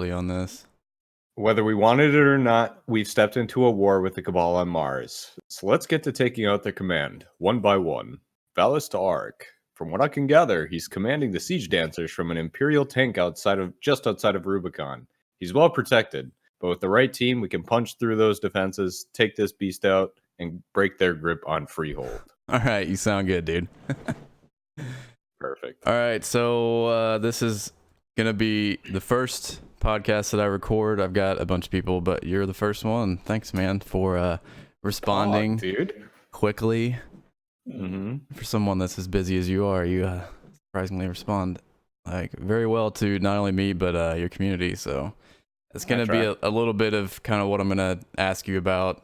fully on this. Whether we wanted it or not, we've stepped into a war with the Cabal on Mars. So let's get to taking out their command, one by one. Valis to Ark. From what I can gather, he's commanding the siege dancers from an Imperial tank just outside of Rubicon. He's well protected, but with the right team, we can punch through those defenses, take this beast out, and break their grip on Freehold. All right, you sound good, dude. Perfect. All right, so this is gonna be the first podcast that I record. I've got a bunch of people, but you're the first one. Thanks, man, for responding quickly. For someone that's as busy as you are, you surprisingly respond like very well to not only me but your community. So it's gonna be a little bit of kind of what I'm gonna ask you about.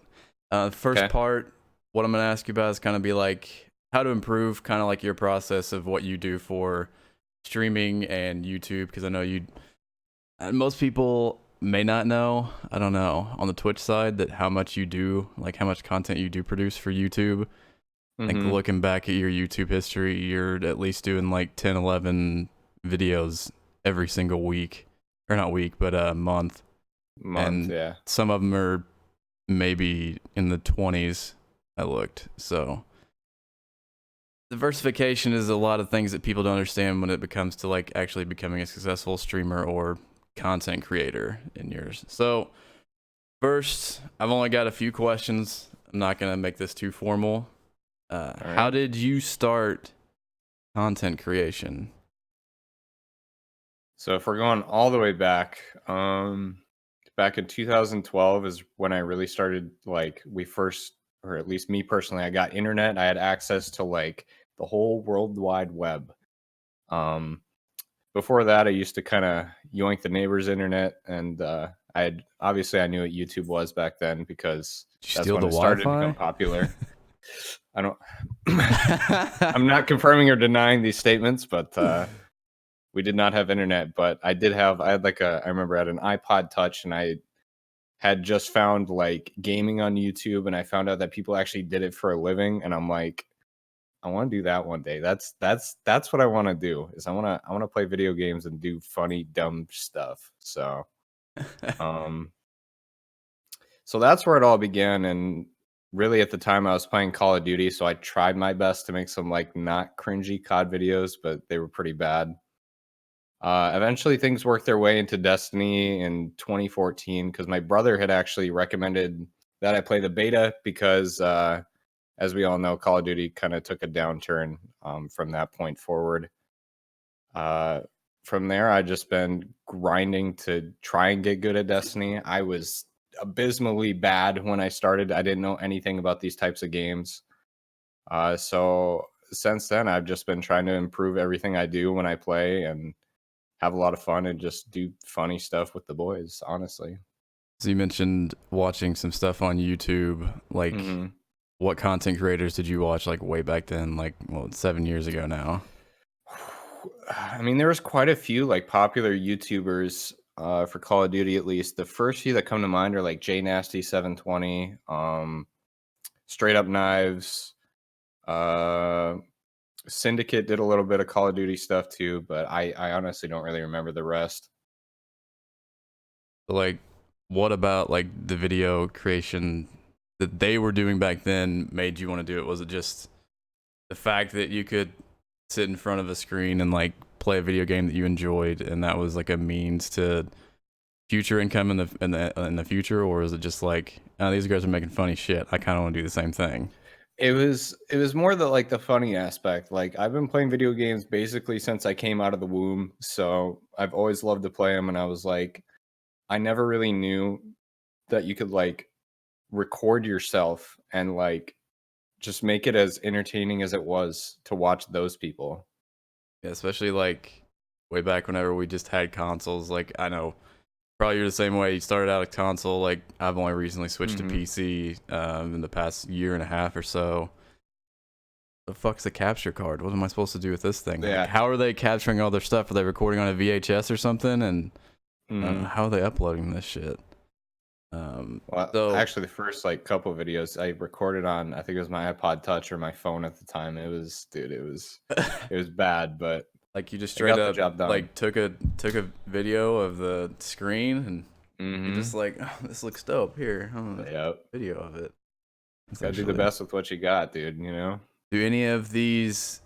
First part, what I'm gonna ask you about is kind of be like how to improve kind of like your process of what you do for streaming and YouTube, because I know most people may not know, I don't know, on the Twitch side, that how much you do, like how much content you do produce for YouTube. Like looking back at your YouTube history, you're at least doing like 10, 11 videos every single week, or not week, but month. And yeah. Some of them are maybe in the 20s, I looked. So diversification is a lot of things that people don't understand when it comes to like actually becoming a successful streamer or content creator in yours. So first, I've only got a few questions. I'm not going to make this too formal. How did you start content creation? So if we're going all the way back, back in 2012 is when I really started, like or at least me personally, I got internet. I had access to like the whole World Wide Web. Before that, I used to kind of yoink the neighbor's internet, and I knew what YouTube was back then because that's when it started to become popular. I don't. I'm not confirming or denying these statements, but we did not have internet. But I remember I had an iPod Touch, and I had just found like gaming on YouTube, and I found out that people actually did it for a living, and I'm like, I want to do that one day. That's what I want to do. Is I want to play video games and do funny, dumb stuff. So, so that's where it all began. And really, at the time, I was playing Call of Duty, so I tried my best to make some like not cringy COD videos, but they were pretty bad. Eventually, things worked their way into Destiny in 2014 because my brother had actually recommended that I play the beta because, as we all know, Call of Duty kind of took a downturn from that point forward. From there, I've just been grinding to try and get good at Destiny. I was abysmally bad when I started. I didn't know anything about these types of games. So since then, I've just been trying to improve everything I do when I play and have a lot of fun and just do funny stuff with the boys, honestly. So you mentioned watching some stuff on YouTube. Like, what content creators did you watch like way back then? Like, well, it's 7 years ago now. I mean, there was quite a few like popular YouTubers for Call of Duty, at least. The first few that come to mind are like JNasty720, Straight Up Knives, Syndicate did a little bit of Call of Duty stuff too, but I honestly don't really remember the rest. Like, what about like the video creation that they were doing back then made you want to do it? Was it just the fact that you could sit in front of a screen and like play a video game that you enjoyed, and that was like a means to future income in the future, or is it just like, oh, these guys are making funny shit, I kind of want to do the same thing? It was more the funny aspect. Like, I've been playing video games basically since I came out of the womb, so I've always loved to play them, and I was like, I never really knew that you could like record yourself and like just make it as entertaining as it was to watch those people. Yeah, especially like way back whenever we just had consoles. Like, I know probably you're the same way. You started out a console. Like, I've only recently switched to PC in the past year and a half or so. The fuck's a capture card? What am I supposed to do with this thing? Yeah. Like, how are they capturing all their stuff? Are they recording on a VHS or something? And how are they uploading this shit? Well, actually, the first like couple of videos I recorded on, I think it was my iPod Touch or my phone at the time. It was bad, but Like you just straight up like took a video of the screen and you're just like, oh, this looks dope. Here, video of it. Gotta do the best with what you got, dude. You know. Do any of these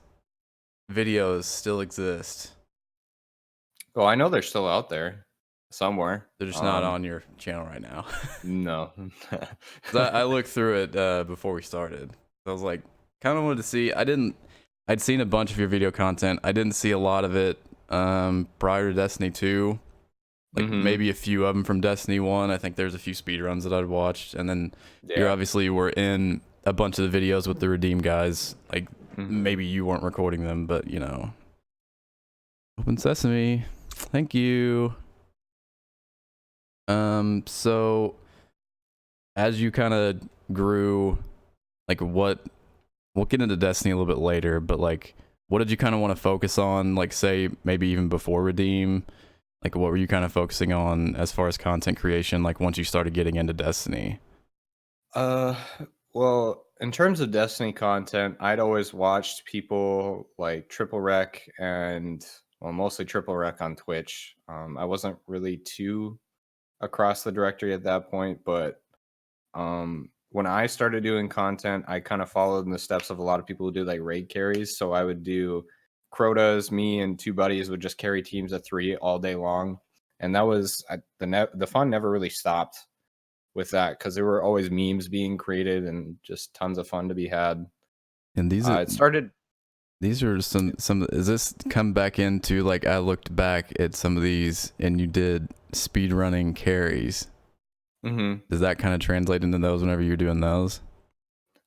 videos still exist? Well, I know they're still out there somewhere. They're just not on your channel right now. No. I looked through it before we started. I was like, kind of wanted to see. I'd seen a bunch of your video content. I didn't see a lot of it prior to Destiny 2. Like maybe a few of them from Destiny 1. I think there's a few speedruns that I'd watched. And then you obviously were in a bunch of the videos with the Redeem guys. Like maybe you weren't recording them, but you know. Open Sesame. Thank you. So as you kind of grew, like we'll get into Destiny a little bit later, but like what did you kind of want to focus on, like say maybe even before Redeem? Like what were you kind of focusing on as far as content creation, like once you started getting into Destiny? Well, in terms of Destiny content, I'd always watched people like Triple Rec and mostly Triple Rec on Twitch. I wasn't really too across the directory at that point, but when I started doing content, I kind of followed in the steps of a lot of people who do like raid carries. So I would do Crotas, me and two buddies would just carry teams of 3 all day long, and that was the fun never really stopped with that because there were always memes being created and just tons of fun to be had. And these it started. These are some. Is this come back into like I looked back at some of these and you did speed running carries? Does that kind of translate into those whenever you're doing those?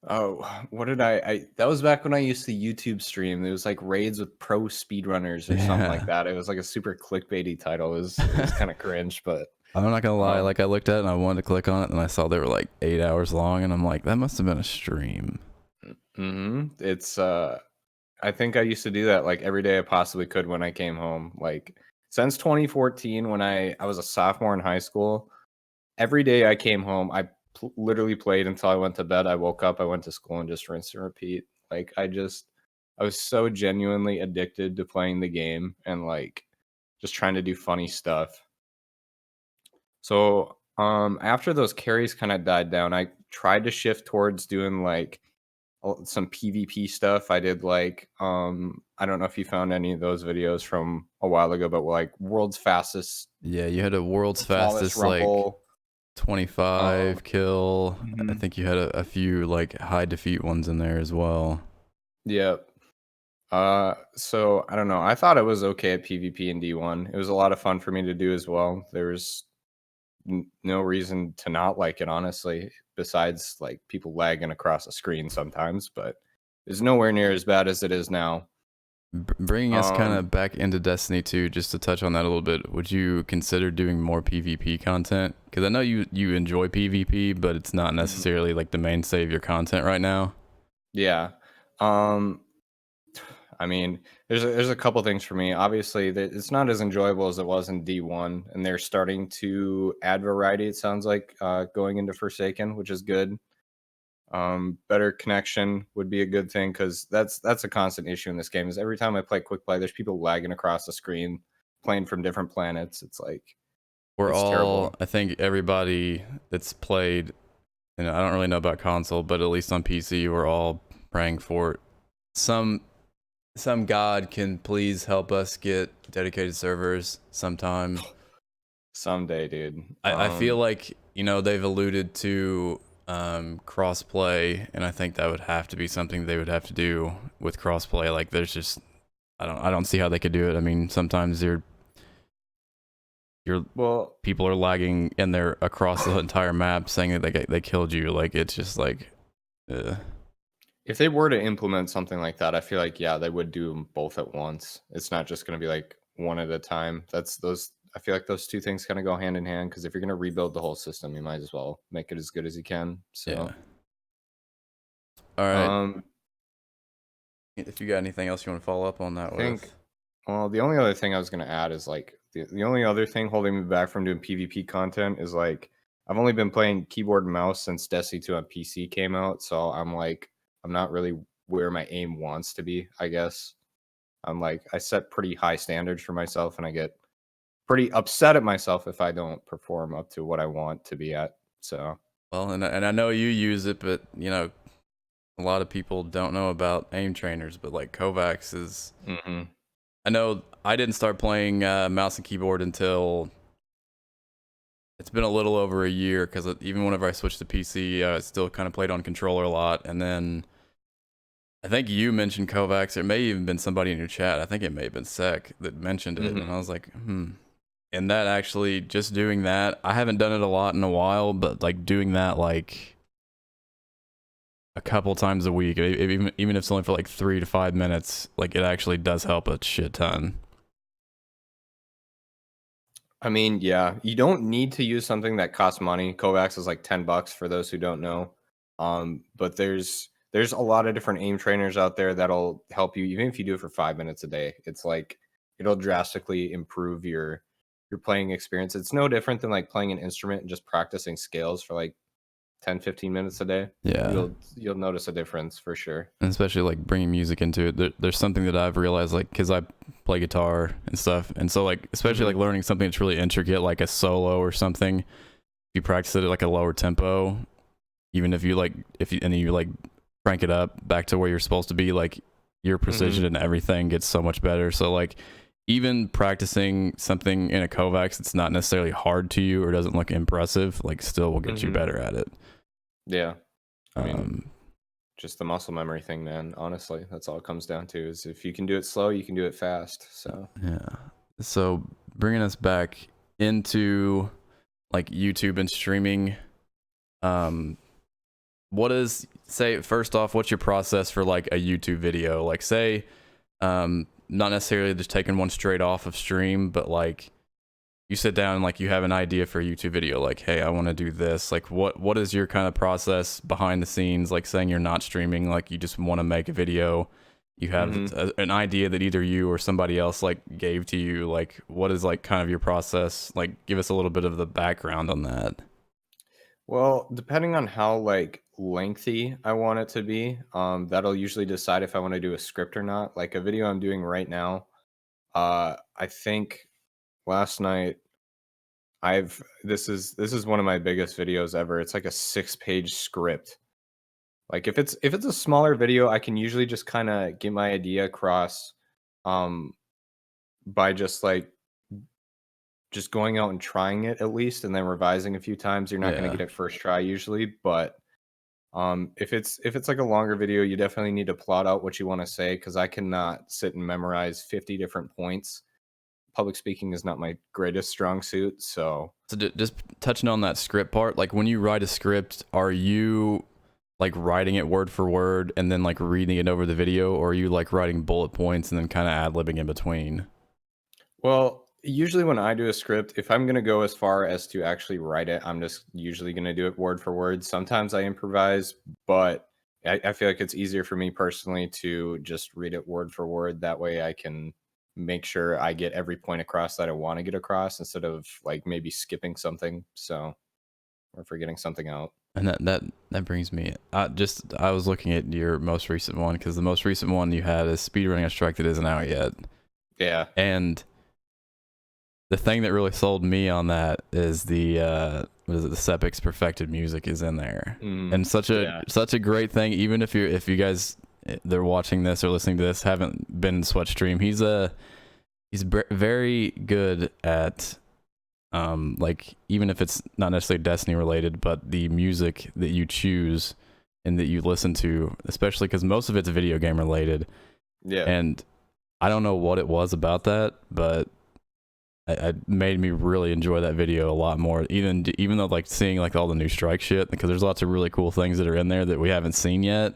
Oh, what did I that was back when I used to YouTube stream. It was like raids with pro speedrunners or something like that. It was like a super clickbaity title. It was kind of cringe, but I'm not gonna lie, like I looked at it and I wanted to click on it and I saw they were like 8 hours long and I'm like, that must have been a stream. It's I think I used to do that like every day I possibly could when I came home. Like since 2014 when I was a sophomore in high school, every day I came home, I literally played until I went to bed. I woke up, I went to school, and just rinse and repeat. Like I was so genuinely addicted to playing the game and like just trying to do funny stuff. So after those carries kind of died down, I tried to shift towards doing like some PvP stuff. I did like I don't know if you found any of those videos from a while ago, but like world's fastest. Yeah, you had a world's fastest like 25 kill. I think you had a few like high defeat ones in there as well. Yep. So I don't know. I thought it was okay at PvP and D1. It was a lot of fun for me to do as well. There was no reason to not like it, honestly, besides like people lagging across the screen sometimes, but it's nowhere near as bad as it is now. Bringing us kind of back into Destiny 2, just to touch on that a little bit, would you consider doing more PvP content? Because I know you enjoy PvP, but it's not necessarily like the mainstay of your content right now. Yeah. I mean, there's a couple things for me. Obviously, it's not as enjoyable as it was in D1, and they're starting to add variety, it sounds like, going into Forsaken, which is good. Better connection would be a good thing because that's a constant issue in this game. Is every time I play quick play, there's people lagging across the screen, playing from different planets. It's like it's terrible. I think everybody that's played, and I don't really know about console, but at least on PC, we're all praying for some god can please help us get dedicated servers sometime. Someday, dude. I feel like they've alluded to crossplay, and I think that would have to be something they would have to do with crossplay. Like there's just I don't see how they could do it. I mean, sometimes people are lagging and they're across the entire map saying that they killed you. Like it's just like if they were to implement something like that, I feel like they would do them both at once. It's not just going to be like one at a time. I feel like those two things kind of go hand in hand because if you're going to rebuild the whole system, you might as well make it as good as you can. So, yeah. All right. If you got anything else you want to follow up on that with? Well, the only other thing I was going to add is like the only other thing holding me back from doing PvP content is like I've only been playing keyboard and mouse since Destiny 2 on PC came out. So I'm not really where my aim wants to be, I guess. I set pretty high standards for myself, and I get pretty upset at myself if I don't perform up to what I want to be at. So, well, and I know you use it, but you know, a lot of people don't know about aim trainers, but like Kovacs is. mm-hmm. I know I didn't start playing mouse and keyboard until it's been a little over a year, because even whenever I switched to PC, I still kind of played on controller a lot. And then I think you mentioned Kovacs. It may even been somebody in your chat. I think it may have been Sec that mentioned it. And I was like, And that actually, just doing that, I haven't done it a lot in a while, but like doing that like a couple times a week, even if it's only for like 3 to 5 minutes, like it actually does help a shit ton. I mean, yeah, you don't need to use something that costs money. Kovacs is like $10 for those who don't know. But there's a lot of different aim trainers out there that'll help you, even if you do it for 5 minutes a day. It's like it'll drastically improve your playing experience. It's no different than like playing an instrument and just practicing scales for like 10-15 minutes a day. Yeah, you'll notice a difference for sure. and especially like bringing music into it. There's something that I've realized, like, because I play guitar and stuff, and so like especially like learning something that's really intricate, like a solo or something, if you practice it at like a lower tempo, even if you like and you like crank it up back to where you're supposed to be, like your precision and everything gets so much better. So like even practicing something in a Kovacs that's not necessarily hard to you or doesn't look impressive, like still will get you better at it. Yeah. I mean, just the muscle memory thing, man. Honestly, that's all it comes down to, is if you can do it slow, you can do it fast. So, yeah. So bringing us back into like YouTube and streaming, what is, say, first off, what's your process for like a YouTube video? Like say, not necessarily just taking one straight off of stream, but like you sit down and like you have an idea for a YouTube video, like, hey, I want to do this. Like what is your kind of process behind the scenes? Like saying you're not streaming, like you just want to make a video. You have an idea that either you or somebody else like gave to you. Like what is like kind of your process? Like give us a little bit of the background on that. well, depending on how like lengthy I want it to be, that'll usually decide if I want to do a script or not. Like a video I'm doing right now, I think last night this is one of my biggest videos ever. It's like a 6-page script. Like if it's a smaller video, I can usually just kind of get my idea across um by just going out and trying it at least, and then revising a few times. You're not going to get it first try usually, but if it's like a longer video, you definitely need to plot out what you want to say, because I cannot sit and memorize 50 different points. Public speaking is not my greatest strong suit. So Just touching on that script part, like when you write a script, are you like writing it word for word and then like reading it over the video, or are you like writing bullet points and then kind of ad-libbing in between? well, usually when I do a script, if I'm going to go as far as to actually write it, I'm just usually going to do it word for word. Sometimes I improvise, but I feel like it's easier for me personally to just read it word for word. That way I can make sure I get every point across that I want to get across, instead of like maybe skipping something, so, or forgetting something out. And that brings me, I was looking at your most recent one, because the most recent one you had is speedrunning a strike that isn't out yet. Yeah. And the thing that really sold me on that is the what is it, the Sepix perfected music is in there, and such a great thing. Even if you guys they're watching this or listening to this haven't been in Sweatstream, he's very good at like, even if it's not necessarily Destiny related, but the music that you choose and that you listen to, especially because most of it's video game related. Yeah. And I don't know what it was about that, but it made me really enjoy that video a lot more, even though like seeing like all the new strike shit, because there's lots of really cool things that are in there that we haven't seen yet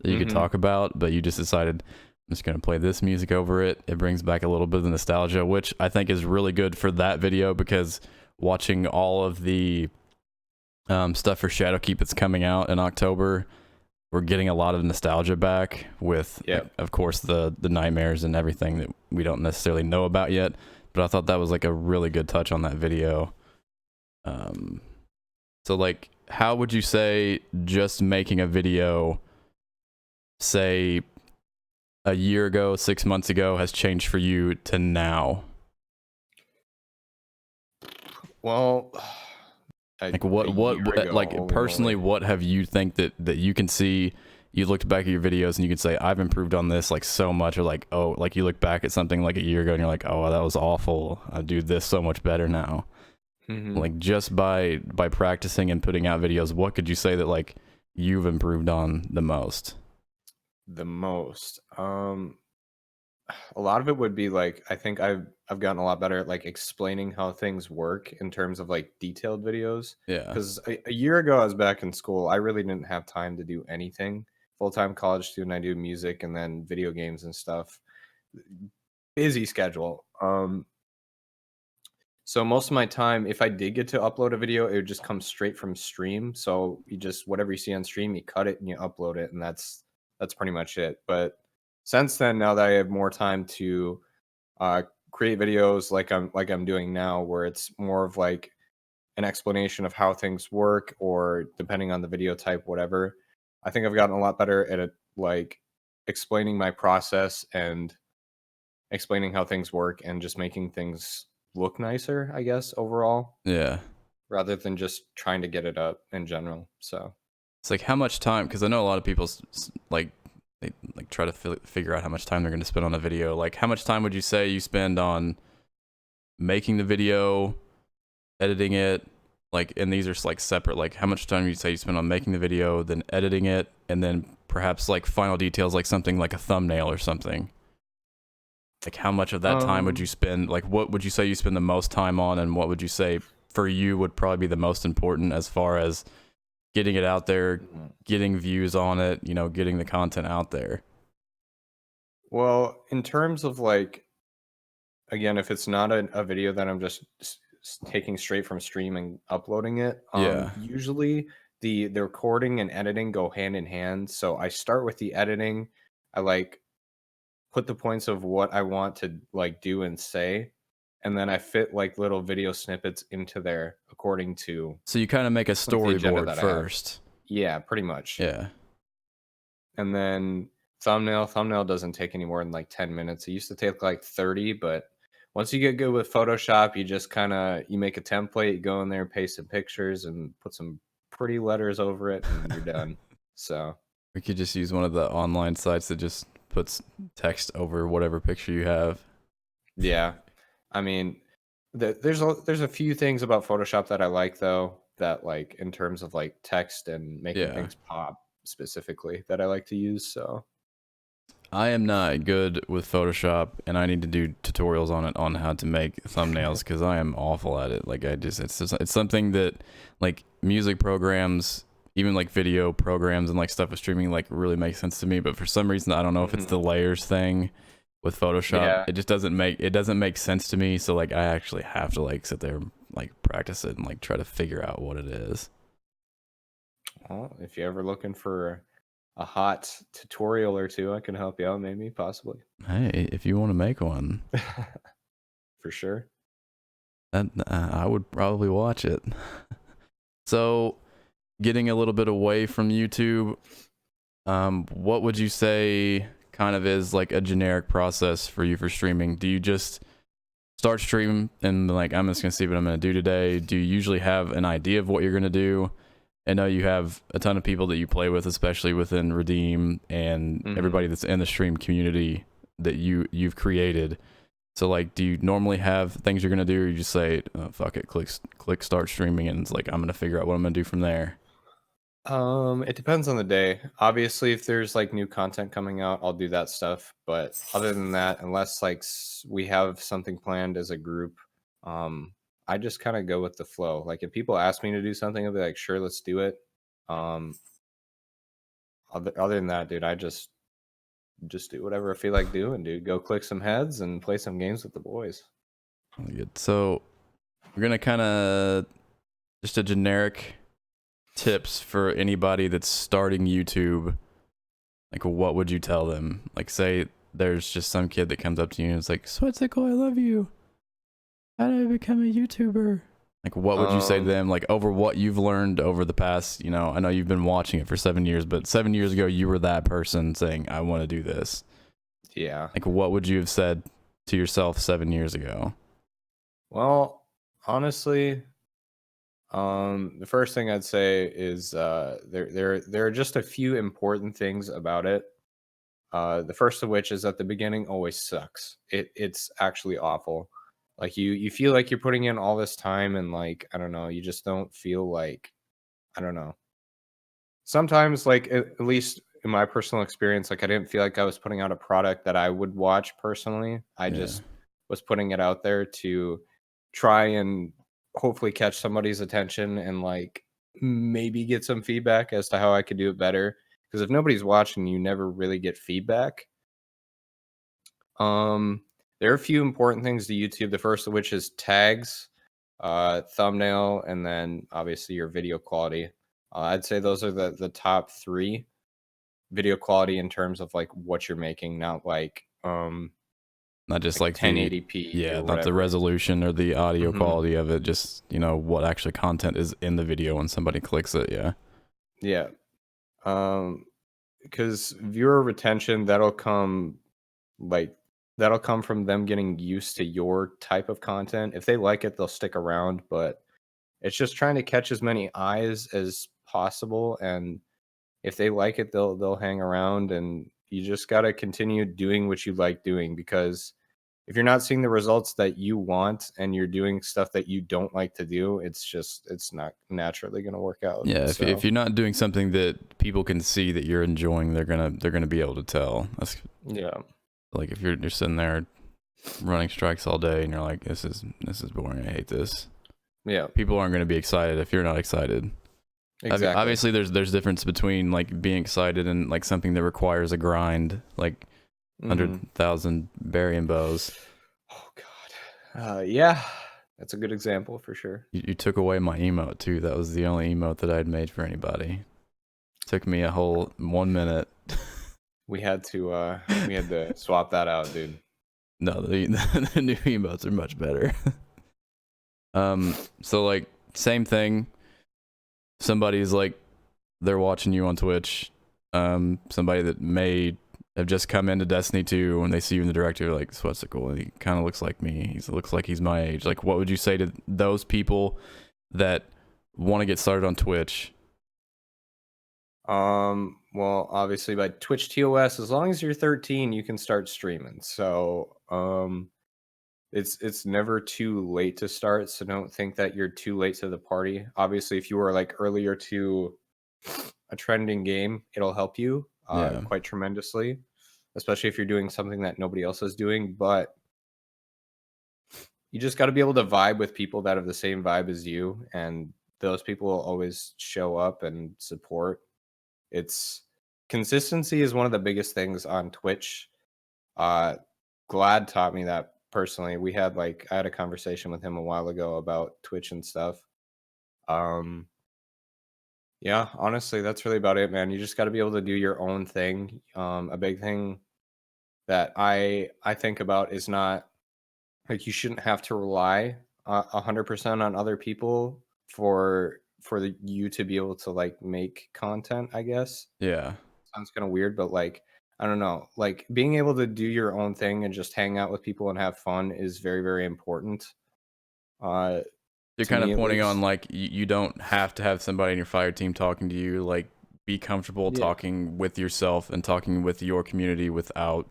that you could talk about, but you just decided, I'm just going to play this music over it. It brings back a little bit of the nostalgia, which I think is really good for that video, because watching all of the stuff for Shadowkeep that's coming out in October, we're getting a lot of nostalgia back with, of course, the nightmares and everything that we don't necessarily know about yet. But I thought that was like a really good touch on that video. So like, how would you say just making a video, say, a year ago, 6 months ago has changed for you to now? Well, Like what ago, like personally, moly. what have you think that you can see? You looked back at your videos and you can say, I've improved on this like so much, or like, oh, like you look back at something like a year ago and you're like, oh, that was awful. I do this so much better now. Mm-hmm. Like just by practicing and putting out videos, what could you say that like you've improved on the most? The most. A lot of it would be like, I think I've gotten a lot better at like explaining how things work in terms of like detailed videos. Yeah. Because a year ago I was back in school, I really didn't have time to do anything. Full-time college student, I do music and then video games and stuff. Busy schedule. So most of my time, if I did get to upload a video, it would just come straight from stream. So you just, whatever you see on stream, you cut it and you upload it, and that's pretty much it. But since then, now that I have more time to create videos like I'm doing now, where it's more of like an explanation of how things work, or depending on the video type, whatever, I think I've gotten a lot better at it, like explaining my process and explaining how things work and just making things look nicer, I guess, overall. Yeah. Rather than just trying to get it up in general. So it's like how much time, because I know a lot of people like they like try to figure out how much time they're going to spend on a video. Like how much time would you say you spend on making the video, editing it, like, and these are like separate, like how much time would you say you spend on making the video, then editing it, and then perhaps like final details, like something like a thumbnail or something? Like how much of that time would you spend, like what would you say you spend the most time on, and what would you say for you would probably be the most important as far as getting it out there, getting views on it, you know, getting the content out there? Well, in terms of like, again, if it's not a video that I'm just taking straight from stream and uploading it, Yeah. usually the recording and editing go hand in hand. So I start with the editing. I like put the points of what I want to like do and say, and then I fit like little video snippets into there according to. So you kind of make a storyboard first. Yeah, pretty much. Yeah. And then thumbnail doesn't take any more than like 10 minutes. It used to take like 30, but once you get good with Photoshop, you just kind of, you make a template, you go in there, paste some pictures and put some pretty letters over it, and you're done. So we could just use one of the online sites that just puts text over whatever picture you have. Yeah. I mean, there's a few things about Photoshop that I like, though, that like in terms of like text and making things pop specifically, that I like to use. So I am not good with Photoshop, and I need to do tutorials on it, on how to make thumbnails, because I am awful at it. Like it's something that like music programs, even like video programs and like stuff with streaming, like really makes sense to me. But for some reason, I don't know if it's the layers thing with Photoshop. Yeah. It just doesn't make sense to me. So like I actually have to like sit there, like practice it and like try to figure out what it is. Well, if you're ever looking for a hot tutorial or two, I can help you out, maybe, possibly. Hey, if you want to make one. For sure. I would probably watch it. So getting a little bit away from YouTube, what would you say kind of is like a generic process for you for streaming? Do you just start stream and like, I'm just gonna see what I'm gonna do today? Do you usually have an idea of what you're gonna do? I know you have a ton of people that you play with, especially within Redeem and everybody that's in the stream community that you've created. So like, do you normally have things you're gonna do, or you just say, oh, fuck it, click start streaming, and it's like, I'm gonna figure out what I'm gonna do from there? It depends on the day. Obviously, if there's like new content coming out, I'll do that stuff. But other than that, unless like we have something planned as a group, I just kind of go with the flow. Like if people ask me to do something, I'll be like, sure, let's do it. Other than that, dude, I just do whatever I feel like doing, dude. Go click some heads and play some games with the boys. Good. So we're gonna kind of just a generic tips for anybody that's starting YouTube. Like, what would you tell them? Like, say there's just some kid that comes up to you and it's like, Sweatcicle, I love you. How do I become a YouTuber? Like, what would you say to them? Like, over what you've learned over the past, you know, I know you've been watching it for 7 years, but 7 years ago, you were that person saying, I want to do this. Yeah. Like, what would you have said to yourself 7 years ago? Well, honestly, the first thing I'd say is there are just a few important things about it. The first of which is that the beginning always sucks. It's actually awful. Like you feel like you're putting in all this time and like I don't know, you just don't feel like I don't know. Sometimes like at least in my personal experience, like I didn't feel like I was putting out a product that I would watch personally. I Yeah. just was putting it out there to try and hopefully catch somebody's attention and like maybe get some feedback as to how I could do it better. Because if nobody's watching, you never really get feedback. Um, there are a few important things to YouTube. The first of which is tags, thumbnail, and then obviously your video quality. I'd say those are the top three. Video quality in terms of like what you're making, not like Not just like the 1080p or not the whatever. resolution or the audio Mhm. quality of it, just, what actually content is in the video when somebody clicks it. Yeah. Yeah. Because viewer retention, like that'll come from them getting used to your type of content. If they like it, they'll stick around, but it's just trying to catch as many eyes as possible, and if they like it, they'll hang around, and you just got to continue doing what you like doing, because if you're not seeing the results that you want and you're doing stuff that you don't like to do, it's not naturally going to work out. Yeah, if So, you're not doing something that people can see that you're enjoying, they're gonna be able to tell. That's yeah. like if you're sitting there running strikes all day and you're like, this is boring, I hate this. Yeah. People aren't gonna be excited if you're not excited. Exactly. Obviously, there's difference between like being excited and like something that requires a grind, like 100,000 burying bows. Oh god. Yeah. That's a good example for sure. You took away my emote too. That was the only emote that I'd made for anybody. Took me a whole 1 minute. We had to swap that out, dude. No, the new emotes are much better. So like same thing. Somebody's like they're watching you on Twitch. Somebody that may have just come into Destiny 2 when they see you in the directory, like Sweatcicle, he kind of looks like me. He looks like he's my age. Like, what would you say to those people that want to get started on Twitch? Well, obviously by Twitch TOS, as long as you're 13, you can start streaming. So, it's never too late to start, so don't think that you're too late to the party. Obviously, if you were like earlier to a trending game, it'll help you Yeah. quite tremendously, especially if you're doing something that nobody else is doing. But you just got to be able to vibe with people that have the same vibe as you, and those people will always show up and support. It's consistency is one of the biggest things on Twitch. Uh, Glad taught me that personally. I had a conversation with him a while ago about Twitch and stuff. Um, yeah, honestly, that's really about it, man. You just got to be able to do your own thing. A big thing that I think about is not like you shouldn't have to rely 100% on other people you to be able to like make content, I guess. Yeah. Sounds kind of weird, but like I don't know, like being able to do your own thing and just hang out with people and have fun is very, very important. Uh, You're to kind me of at pointing on least. like you don't have to have somebody in your fire team talking to you. Like, be comfortable Yeah, talking with yourself and talking with your community without,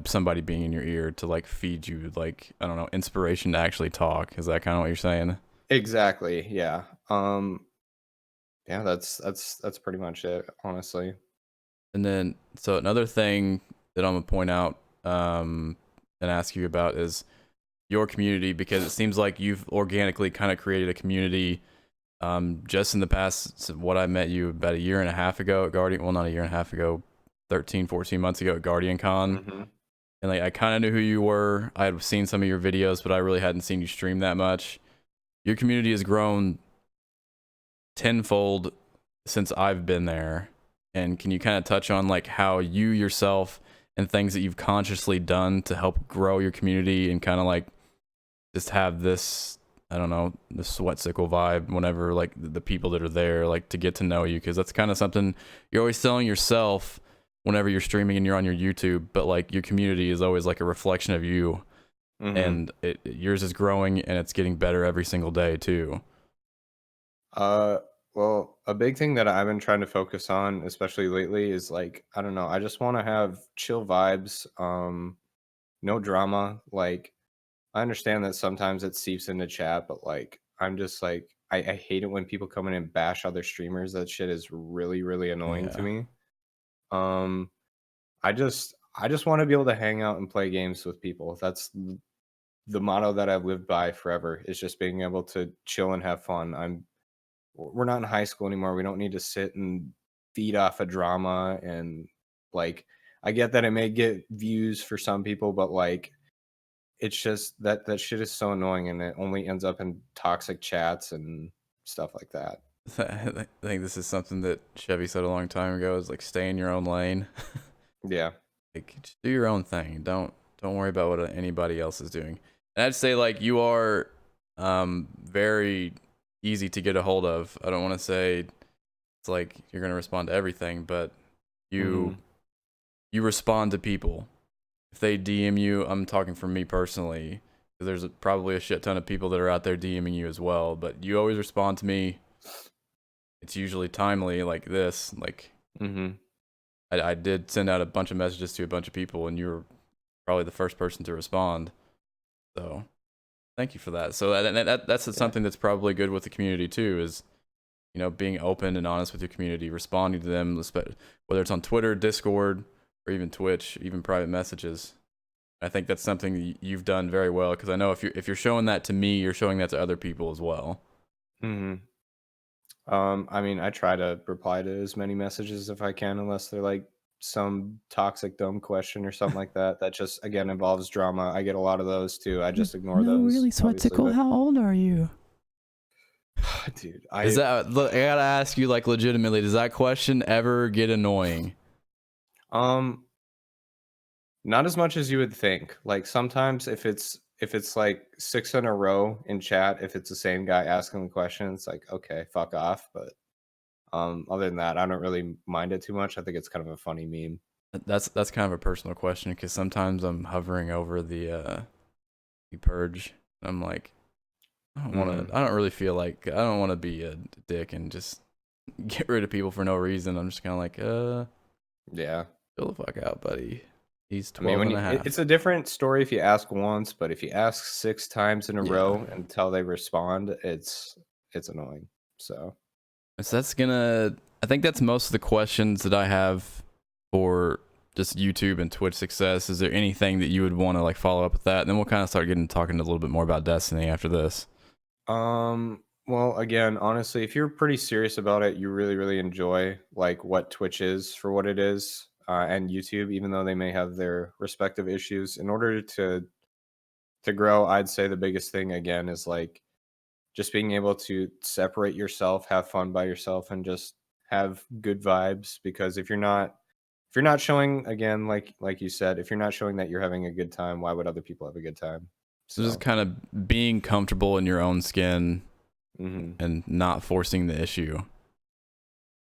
somebody being in your ear to like feed you like, I don't know, inspiration to actually talk. Is that kind of what you're saying? exactly. Yeah. Yeah, that's pretty much it, honestly. And then, so another thing that I'm gonna point out, and ask you about is your community, because it seems like you've organically kind of created a community, just in the past. What I met you about a year and a half ago at Guardian, well, not a year and a half ago, 13, 14 months ago at Guardian Con. Hmm. And like, I kind of knew who you were. I had seen some of your videos, but I really hadn't seen you stream that much. Your community has grown tenfold since I've been there. And can you kind of touch on like how you yourself and things that you've consciously done to help grow your community and kind of like just have this, I don't know, the Sweatcicle vibe whenever like the people that are there like to get to know you, because that's kind of something you're always telling yourself, whenever you're streaming and you're on your YouTube, but like your community is always like a reflection of you, and yours is growing and it's getting better every single day too. Well, a big thing that I've been trying to focus on, especially lately, is like, I don't know, I just want to have chill vibes, no drama. Like, I understand that sometimes it seeps into chat, but like, I'm just like, I hate it when people come in and bash other streamers. That shit is really, really annoying to Yeah. me. Um, I just want to be able to hang out and play games with people. That's the motto that I've lived by forever, is just being able to chill and have fun. We're not in high school anymore. We don't need to sit and feed off a drama. And like, I get that it may get views for some people, but like, it's just that shit is so annoying, and it only ends up in toxic chats and stuff like that. I think this is something that Chevy said a long time ago, is like, stay in your own lane. Yeah. Like, just do your own thing. Don't worry about what anybody else is doing. And I'd say like you are very easy to get a hold of. I don't want to say it's like you're going to respond to everything, but you respond to people. If they DM you, I'm talking from me personally, because there's probably a shit ton of people that are out there DMing you as well, but you always respond to me. It's usually timely, like this. Like, I did send out a bunch of messages to a bunch of people, and you were probably the first person to respond. So thank you for that. So that's something that's probably good with the community too, is, you know, being open and honest with your community, responding to them, whether it's on Twitter, Discord, or even Twitch, even private messages. I think that's something you've done very well, because I know if you're showing that to me, you're showing that to other people as well. I mean, I try to reply to as many messages if I can, unless they're like some toxic dumb question or something like that. That just, again, involves drama. I get a lot of those too. I just ignore those. No, really, Sweatcicle, how old are you? Dude, I gotta ask you, like, legitimately, does that question ever get annoying? Not as much as you would think. Like, sometimes if it's like 6 in a row in chat, if it's the same guy asking the question, it's like, okay, fuck off. But other than that, I don't really mind it too much. I think it's kind of a funny meme. That's kind of a personal question, because sometimes I'm hovering over the purge. I'm like, I don't really feel like, I don't want to be a dick and just get rid of people for no reason. I'm just kind of like, yeah, chill the fuck out, buddy. He's 12 and a half. It's a different story if you ask once, but if you ask 6 times in a row until they respond, it's annoying. So that's gonna, I think that's most of the questions that I have for just YouTube and Twitch success. Is there anything that you would want to like follow up with that? And then we'll kind of start talking a little bit more about Destiny after this. Well, again, honestly, if you're pretty serious about it, you really, really enjoy like what Twitch is for what it is, and YouTube, even though they may have their respective issues. In order to grow, I'd say the biggest thing again is like just being able to separate yourself, have fun by yourself, and just have good vibes. Because if you're not showing, again, like you said, if you're not showing that you're having a good time, why would other people have a good time? So just kind of being comfortable in your own skin and not forcing the issue.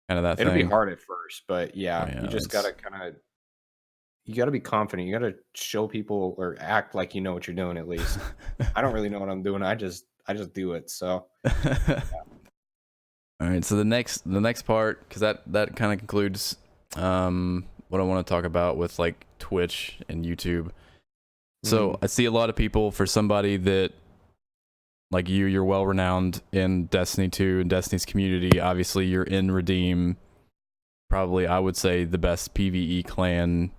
Kind of that It'll thing. be hard at first, but yeah, you just gotta you gotta be confident. You gotta show people or act like you know what you're doing at least. I don't really know what I'm doing. I just do it. So yeah. All right, so the next part, because that kind of concludes what I want to talk about with like Twitch and YouTube. So I see a lot of people, for somebody that like you're well renowned in Destiny 2 and Destiny's community. Obviously, you're in Redeem, probably I would say the best PvE clan,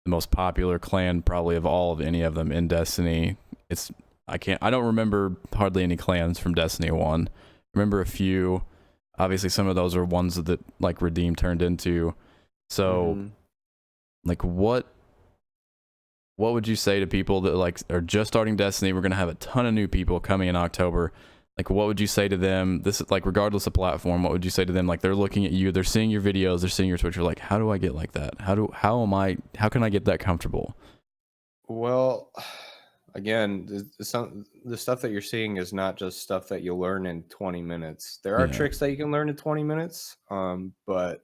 the most popular clan probably of all of any of them in Destiny. I don't remember hardly any clans from Destiny 1. I remember a few. Obviously, some of those are ones that like Redeem turned into. So, like, what would you say to people that like are just starting Destiny? We're gonna have a ton of new people coming in October. Like, what would you say to them? This is like, regardless of platform, what would you say to them? Like, they're looking at you, they're seeing your videos, they're seeing your Twitch. They're like, how do I get like that? How can I get that comfortable? Well, again, the stuff that you're seeing is not just stuff that you'll learn in 20 minutes. There are tricks that you can learn in 20 minutes, but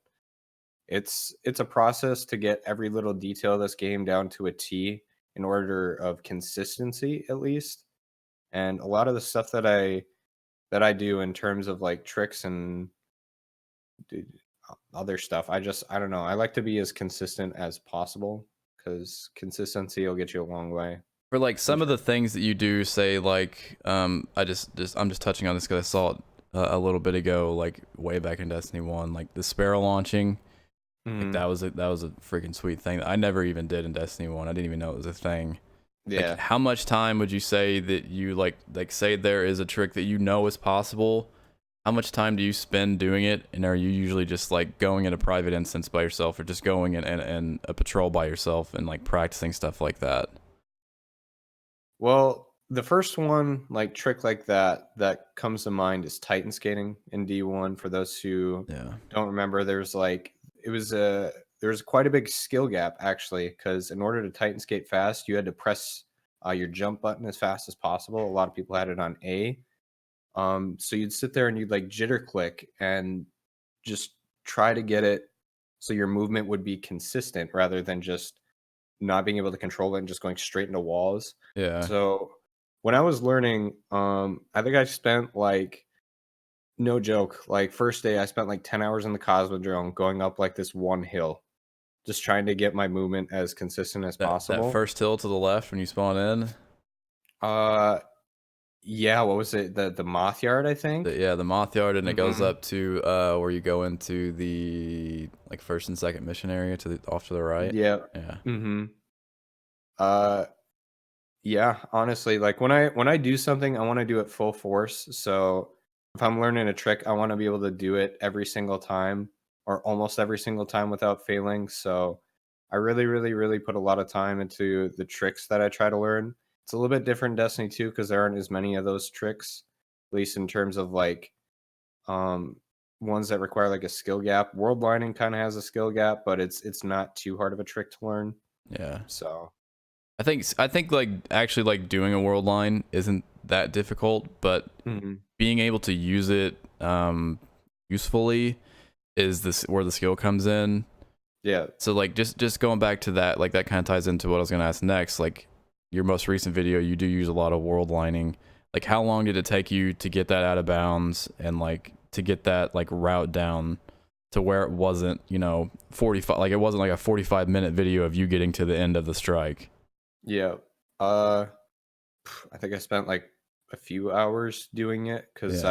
it's a process to get every little detail of this game down to a T in order of consistency, at least. And a lot of the stuff that I do in terms of like tricks and other stuff, I don't know. I like to be as consistent as possible because consistency will get you a long way. For like some of the things that you do, say like I'm just touching on this because I saw it a little bit ago, like way back in Destiny 1, like the sparrow launching. Like that was a freaking sweet thing that I never even did in Destiny 1. I didn't even know it was a thing. Yeah. Like, how much time would you say that you like say there is a trick that you know is possible? How much time do you spend doing it? And are you usually just like going in a private instance by yourself, or just going in a patrol by yourself and like practicing stuff like that? Well, the first one, like trick like that comes to mind is Titan skating in D1. For those who don't remember, there was quite a big skill gap actually, because in order to Titan skate fast, you had to press your jump button as fast as possible. A lot of people had it on A. So you'd sit there and you'd like jitter click and just try to get it so your movement would be consistent rather than just not being able to control it and just going straight into walls. Yeah. So when I was learning, I think I spent like, no joke, like first day I spent like 10 hours in the Cosmodrome going up like this one hill, just trying to get my movement as consistent as possible. That first hill to the left when you spawn in? Yeah, what was it? The Moth Yard, I think? The Moth Yard, and it goes up to where you go into the like first and second mission area off to the right. Yeah. Yeah, honestly, like when I do something, I want to do it full force. So if I'm learning a trick, I want to be able to do it every single time or almost every single time without failing. So I really, really, really put a lot of time into the tricks that I try to learn. It's a little bit different in Destiny 2 because there aren't as many of those tricks, at least in terms of like ones that require like a skill gap. World lining kind of has a skill gap, but it's not too hard of a trick to learn. Yeah. So I think like actually like doing a world line isn't that difficult, but being able to use it usefully is where the skill comes in. Yeah. So like just going back to that, like that kind of ties into what I was gonna ask next. Like your most recent video, you do use a lot of world lining. Like how long did it take you to get that out of bounds and like to get that like route down to where it wasn't, 45, like it wasn't like a 45-minute video of you getting to the end of the strike? Yeah. I think I spent like a few hours doing it because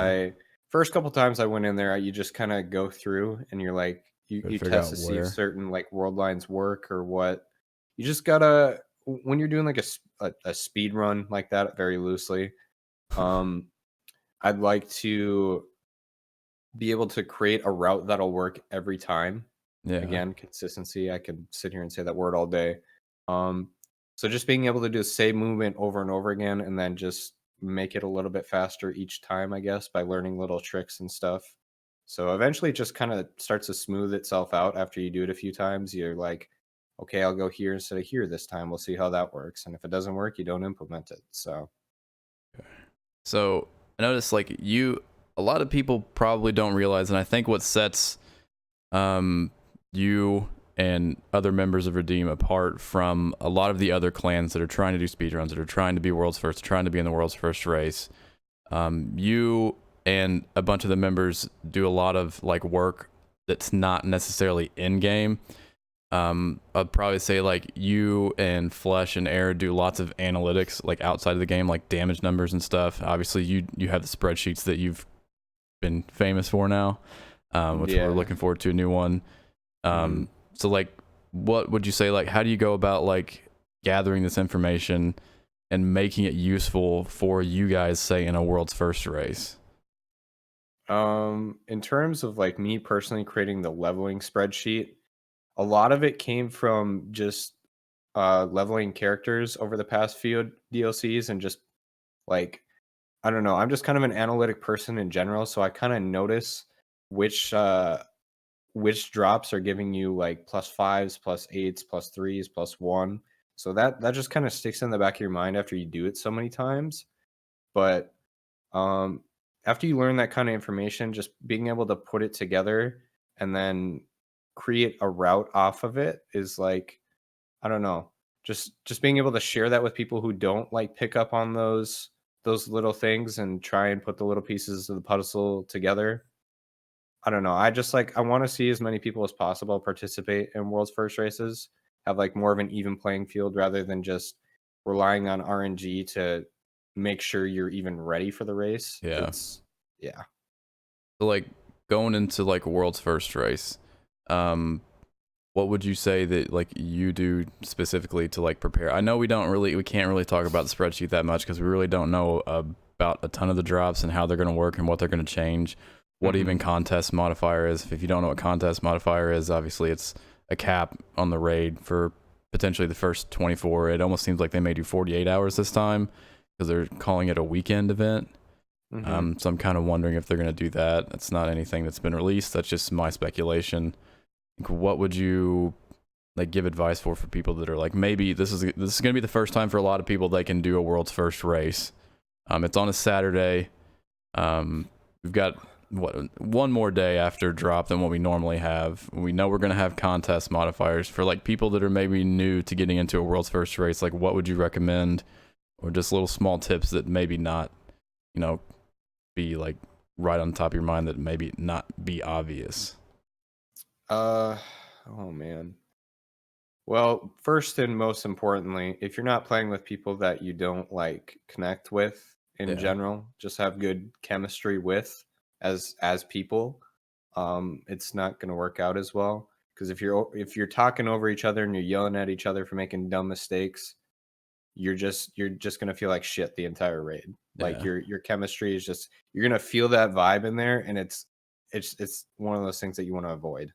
first couple times I went in there, you just kind of go through and you're like, you test to see if certain like world lines work or what. You just gotta, when you're doing like a speed run like that, very loosely, I'd like to be able to create a route that'll work every time. Yeah. Again, consistency. I could sit here and say that word all day. So just being able to do the same movement over and over again and then just make it a little bit faster each time, I guess, by learning little tricks and stuff. So eventually it just kind of starts to smooth itself out after you do it a few times. You're like, okay, I'll go here instead of here this time. We'll see how that works. And if it doesn't work, you don't implement it. So I noticed like a lot of people probably don't realize, and I think what sets you and other members of Redeem apart from a lot of the other clans that are trying to do speedruns, that are trying to be world's first, trying to be in the world's first race. You and a bunch of the members do a lot of like work that's not necessarily in game. I'd probably say like you and Flesh and Air do lots of analytics like outside of the game, like damage numbers and stuff. Obviously you have the spreadsheets that you've been famous for now, which we're looking forward to a new one. So like, what would you say, like, how do you go about like gathering this information and making it useful for you guys, say in a world's first race? In terms of like me personally creating the leveling spreadsheet, a lot of it came from just leveling characters over the past few DLCs and just like, I don't know, I'm just kind of an analytic person in general, so I kind of notice which drops are giving you like +5s, +8s, +3s, +1. So that just kind of sticks in the back of your mind after you do it so many times. But after you learn that kind of information, just being able to put it together and then create a route off of it is like, I don't know, just being able to share that with people who don't like pick up on those little things and try and put the little pieces of the puzzle together. I don't know. I just like I want to see as many people as possible participate in world's first races, have like more of an even playing field rather than just relying on RNG to make sure you're even ready for the race. Yeah. Yeah. So like going into like a world's first race, what would you say that like you do specifically to like prepare? I know we can't really talk about the spreadsheet that much because we really don't know about a ton of the drops and how they're going to work and what they're going to change. What even contest modifier is. If you don't know what contest modifier is, obviously it's a cap on the raid for potentially the first 24. It almost seems like they may do 48 hours this time because they're calling it a weekend event. So I'm kind of wondering if they're going to do that. It's not anything that's been released. That's just my speculation. Like, what would you like give advice for people that are like, maybe this is going to be the first time for a lot of people they can do a world's first race. It's on a Saturday. We've got one more day after drop than what we normally have. We know we're going to have contest modifiers for like people that are maybe new to getting into a world's first race. Like, what would you recommend, or just little small tips that maybe not, be like right on the top of your mind that maybe not be obvious? Oh man. Well, first and most importantly, if you're not playing with people that you don't like connect with in general, just have good chemistry with as people, it's not going to work out as well. Because if you're talking over each other and you're yelling at each other for making dumb mistakes, you're just going to feel like shit the entire raid. Like your chemistry is just, you're going to feel that vibe in there, and it's one of those things that you want to avoid.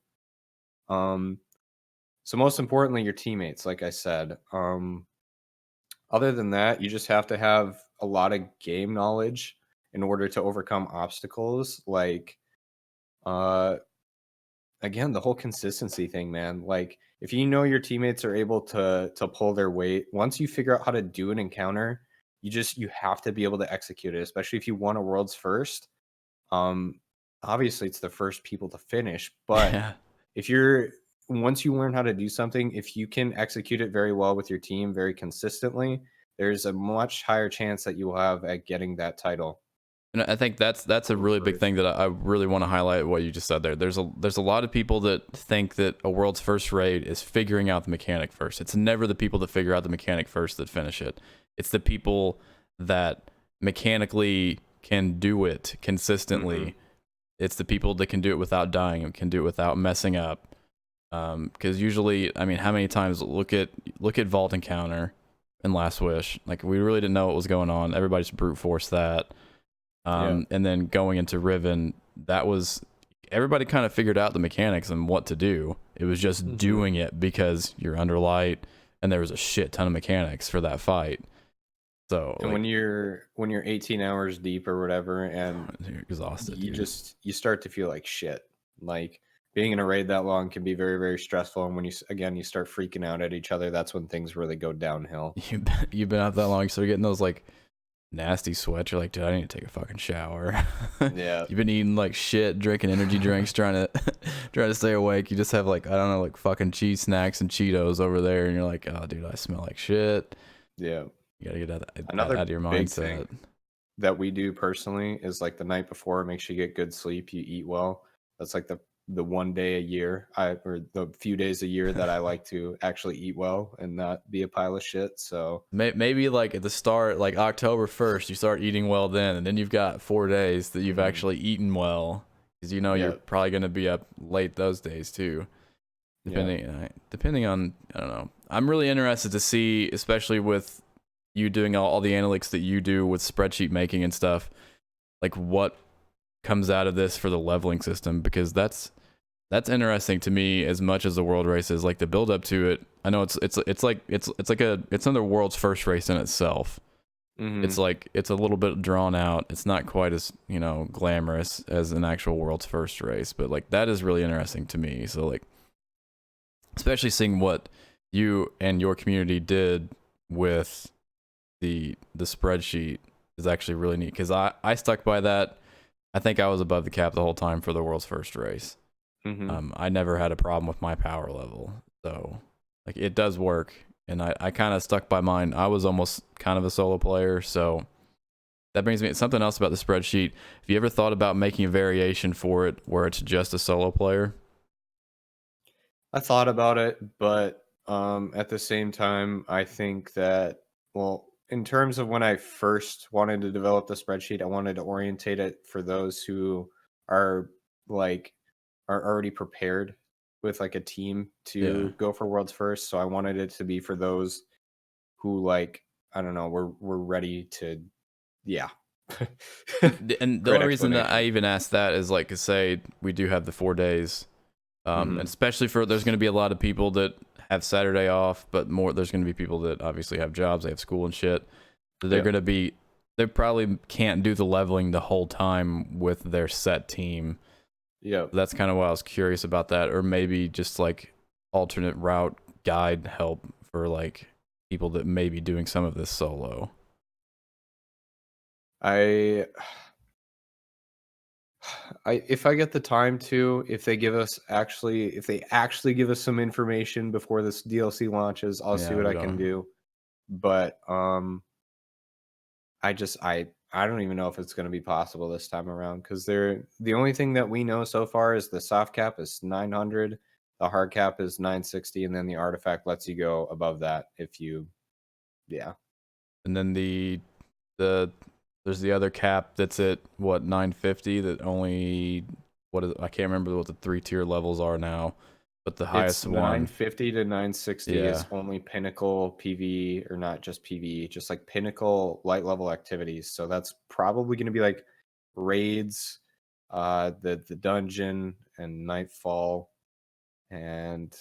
So most importantly, your teammates, like I said. Other than that, you just have to have a lot of game knowledge in order to overcome obstacles. Like, again, the whole consistency thing, man. Like, if you know your teammates are able to pull their weight, once you figure out how to do an encounter, you have to be able to execute it, especially if you want a world's first. Obviously it's the first people to finish, but once you learn how to do something, if you can execute it very well with your team very consistently, there's a much higher chance that you will have at getting that title. And I think that's a really big thing that I really want to highlight what you just said there. There's a lot of people that think that a world's first raid is figuring out the mechanic first. It's never the people that figure out the mechanic first that finish it. It's the people that mechanically can do it consistently. It's the people that can do it without dying and can do it without messing up. Because usually, I mean, how many times look at Vault Encounter and Last Wish? Like, we really didn't know what was going on. Everybody just brute forced that. And then going into Riven, everybody kind of figured out the mechanics and what to do. It was just doing it because you're under light and there was a shit ton of mechanics for that fight. So, and like, when you're 18 hours deep or whatever, and you're exhausted, you start to feel like shit. Like, being in a raid that long can be very, very stressful. And when you start freaking out at each other, that's when things really go downhill. You've been out that long, so you're getting those like nasty sweats. You're like, dude, I need to take a fucking shower. Yeah. You've been eating like shit, drinking energy drinks, trying to stay awake. You just have like, I don't know, like fucking cheese snacks and Cheetos over there, and you're like, oh, dude, I smell like shit. Yeah. You gotta get out of your mindset. That we do personally is like the night before, make sure you get good sleep, you eat well. That's like the one day a year, or the few days a year that I like to actually eat well and not be a pile of shit. So maybe like at the start, like October 1st, you start eating well then, and then you've got 4 days that you've actually eaten well, because you're probably going to be up late those days too. Depending on, I don't know. I'm really interested to see, especially with you doing all the analytics that you do with spreadsheet making and stuff, like what comes out of this for the leveling system, because that's interesting to me as much as the world race is. Like the build up to it, I know it's another world's first race in itself. It's like, it's a little bit drawn out. It's not quite as glamorous as an actual world's first race, but like that is really interesting to me. So like, especially seeing what you and your community did with the spreadsheet is actually really neat, because I stuck by that. I think I was above the cap the whole time for the world's first race. I never had a problem with my power level. So like it does work. And I kind of stuck by mine. I was almost kind of a solo player. So that brings me to something else about the spreadsheet. Have you ever thought about making a variation for it where it's just a solo player? I thought about it, but at the same time, I think that, well, in terms of when I first wanted to develop the spreadsheet, I wanted to orientate it for those who are like are already prepared with like a team to go for worlds first. So I wanted it to be for those who like, I don't know, we're ready to, yeah. And the only reason that I even asked that is like to say we do have the 4 days. And especially for there's going to be a lot of people that have Saturday off, but there's going to be people that obviously have jobs, they have school and shit. So they're going to be, they probably can't do the leveling the whole time with their set team. Yeah, That's kind of why I was curious about that, or maybe just like alternate route guide help for like people that may be doing some of this solo. If I get the time to, if they actually give us some information before this DLC launches, I'll see what I can do. But I don't even know if it's going to be possible this time around, because the only thing that we know so far is the soft cap is 900, the hard cap is 960, and then the artifact lets you go above that if you, yeah. And then there's the other cap that's at what 950 that only I can't remember what the 3-tier levels are now, but the highest one 950 to 960 is only pinnacle PV, or not just PV, just like pinnacle light level activities. So that's probably going to be like raids, the dungeon and nightfall, and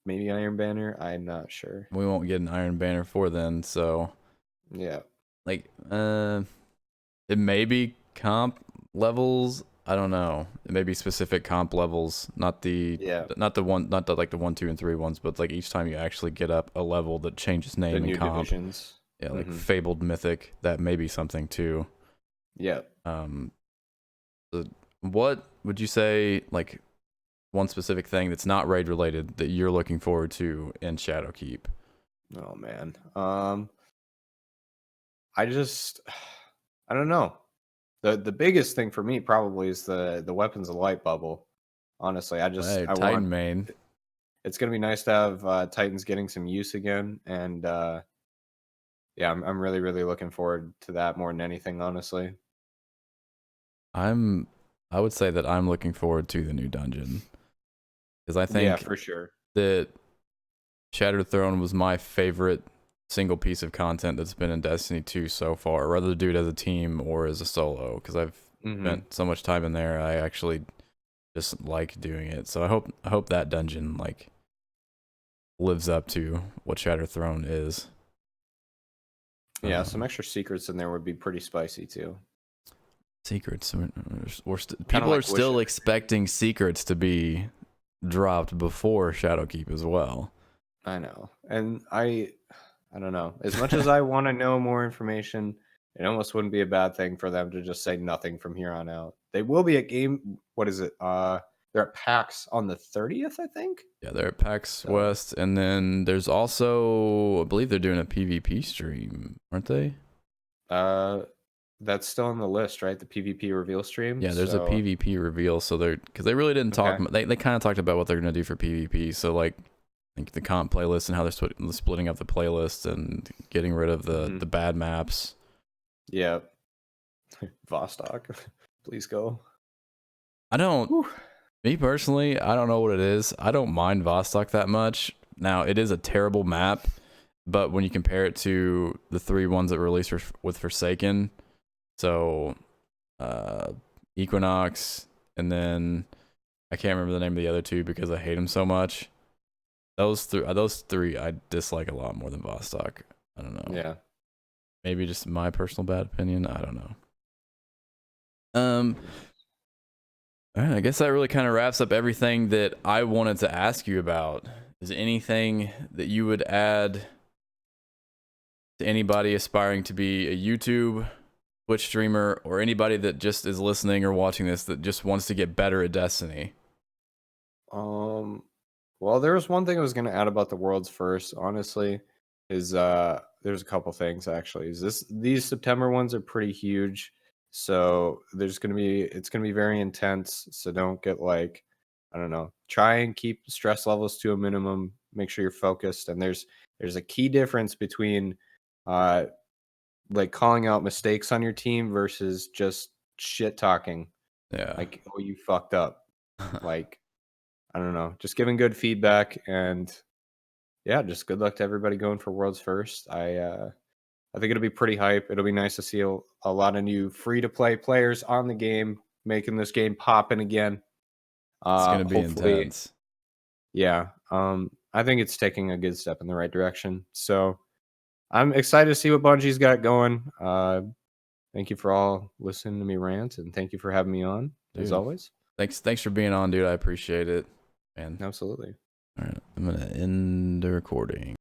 maybe Iron Banner. I'm not sure. We won't get an Iron Banner for then, so yeah, like it may be comp levels. I don't know. It may be specific comp levels, not the 1, 2, and 3 ones, but like each time you actually get up a level that changes name and new comp. Divisions. Yeah, like Fabled Mythic, that may be something too. Yeah. What would you say, like one specific thing that's not raid related that you're looking forward to in Shadowkeep? Oh man. I don't know. The biggest thing for me probably is the Weapons of Light bubble. Honestly, I Titan want main. It's gonna be nice to have Titans getting some use again, and yeah, I'm really looking forward to that more than anything, honestly. I would say that I'm looking forward to the new dungeon, because I think for sure that Shattered Throne was my favorite single piece of content that's been in Destiny 2 so far, whether to do it as a team or as a solo, because I've spent so much time in there. I actually just like doing it. So I hope that dungeon like lives up to what Shattered Throne is. Yeah, some extra secrets in there would be pretty spicy too. Secrets. People are still expecting secrets to be dropped before Shadowkeep as well. I know, and I don't know. As much as I want to know more information, it almost wouldn't be a bad thing for them to just say nothing from here on out. They will be at game. What is it? They're at PAX on the 30th, I think. Yeah, they're at PAX West, and then there's also, I believe they're doing a PvP stream, aren't they? That's still on the list, right? The PvP reveal stream. Yeah, there's a PvP reveal, so because they really didn't talk. They kind of talked about what they're gonna do for PvP. So like, I think the comp playlist and how they're splitting up the playlist and getting rid of the bad maps. Yeah, Vostok, please go. I don't. Whew. Me personally, I don't know what it is. I don't mind Vostok that much. Now, it is a terrible map, but when you compare it to the 3 ones that were released with Forsaken, so Equinox, and then I can't remember the name of the other 2 because I hate them so much. Those three I dislike a lot more than Vostok. I don't know. Yeah. Maybe just my personal bad opinion. I don't know. All right, I guess that really kind of wraps up everything that I wanted to ask you about. Is there anything that you would add to anybody aspiring to be a YouTube Twitch streamer or anybody that just is listening or watching this that just wants to get better at Destiny? Well, there was one thing I was going to add about the world's first, honestly, is there's a couple things actually. These September ones are pretty huge. So it's going to be very intense. So don't get like, I don't know, try and keep stress levels to a minimum, make sure you're focused. And there's a key difference between like calling out mistakes on your team versus just shit talking. Yeah. Like, oh, you fucked up. Like, I don't know, just giving good feedback, and yeah, just good luck to everybody going for world's first. I think it'll be pretty hype. It'll be nice to see a lot of new free to play players on the game, making this game popping again. It's gonna be intense. Yeah. I think it's taking a good step in the right direction. So I'm excited to see what Bungie's got going. Thank you for all listening to me rant, and thank you for having me on, as always. Thanks for being on, dude. I appreciate it. Man. Absolutely. All right, I'm gonna end the recording.